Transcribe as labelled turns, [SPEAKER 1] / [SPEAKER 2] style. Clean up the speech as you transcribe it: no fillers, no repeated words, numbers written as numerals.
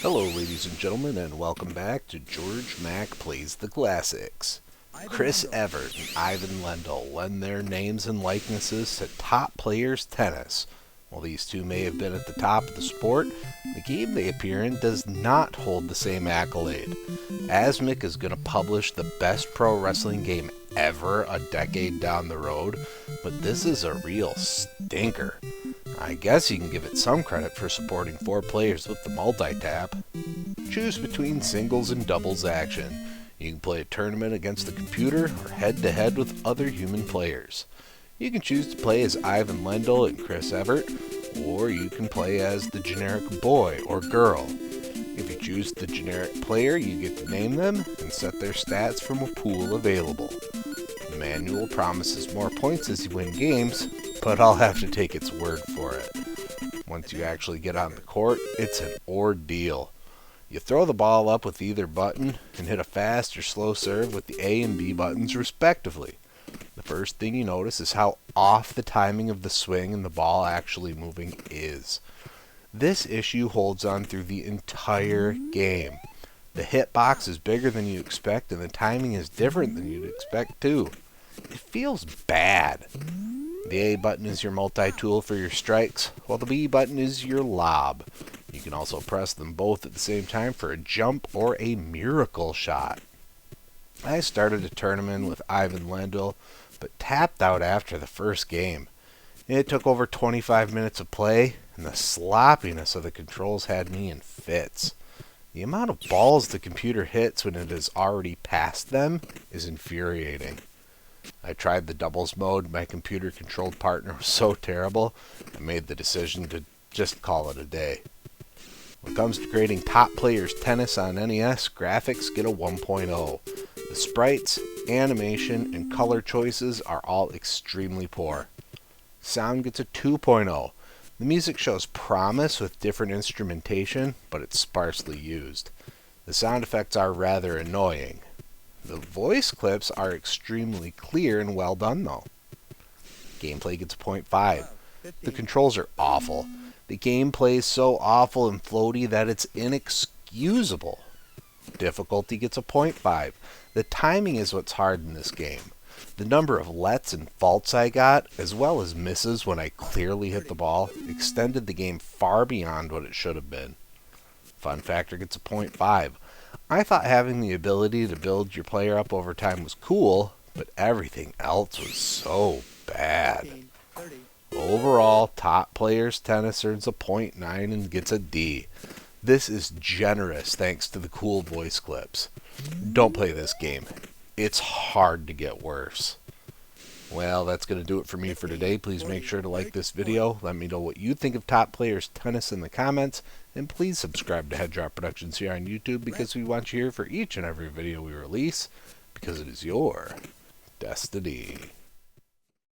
[SPEAKER 1] Hello, ladies and gentlemen, and welcome back to Georg Mack Plays the Classics. Chris Evert and Ivan Lendl lend their names and likenesses to top players tennis. While these two may have been at the top of the sport, the game they appear in does not hold the same accolade. Asmic is going to publish the best pro wrestling game ever a decade down the road, but this is a real stinker. I guess you can give it some credit for supporting 4 players with the multi-tap. Choose between singles and doubles action. You can play a tournament against the computer or head-to-head with other human players. You can choose to play as Ivan Lendl and Chris Evert, or you can play as the generic boy or girl. If you choose the generic player, you get to name them and set their stats from a pool available. The manual promises more points as you win games, but I'll have to take its word for it. Once you actually get on the court, it's an ordeal. You throw the ball up with either button and hit a fast or slow serve with the A and B buttons respectively. The first thing you notice is how off the timing of the swing and the ball actually moving is. This issue holds on through the entire game. The hitbox is bigger than you expect and the timing is different than you'd expect too. It feels bad. The A button is your multi-tool for your strikes, while the B button is your lob. You can also press them both at the same time for a jump or a miracle shot. I started a tournament with Ivan Lendl, but tapped out after the first game. It took over 25 minutes of play, and the sloppiness of the controls had me in fits. The amount of balls the computer hits when it has already passed them is infuriating. I tried the doubles mode. My computer-controlled partner was so terrible, I made the decision to just call it a day. When it comes to grading top players tennis on NES, graphics get a 1.0. The sprites, animation, and color choices are all extremely poor. Sound gets a 2.0. The music shows promise with different instrumentation, but it's sparsely used. The sound effects are rather annoying. The voice clips are extremely clear and well done though. Gameplay gets a 0.5. The controls are awful. The gameplay is so awful and floaty that it's inexcusable. Difficulty gets a 0.5. The timing is what's hard in this game. The number of lets and faults I got, as well as misses when I clearly hit the ball, extended the game far beyond what it should have been. Fun factor gets a 0.5. I thought having the ability to build your player up over time was cool, but everything else was so bad. Overall, top players tennis earns a 0.9 and gets a D. This is generous thanks to the cool voice clips. Don't play this game. It's hard to get worse. Well, that's going to do it for me for today. Please make sure to like this video. Let me know what you think of top players tennis in the comments. And please subscribe to Head Drop Productions here on YouTube because we want you here for each and every video we release because it is your destiny.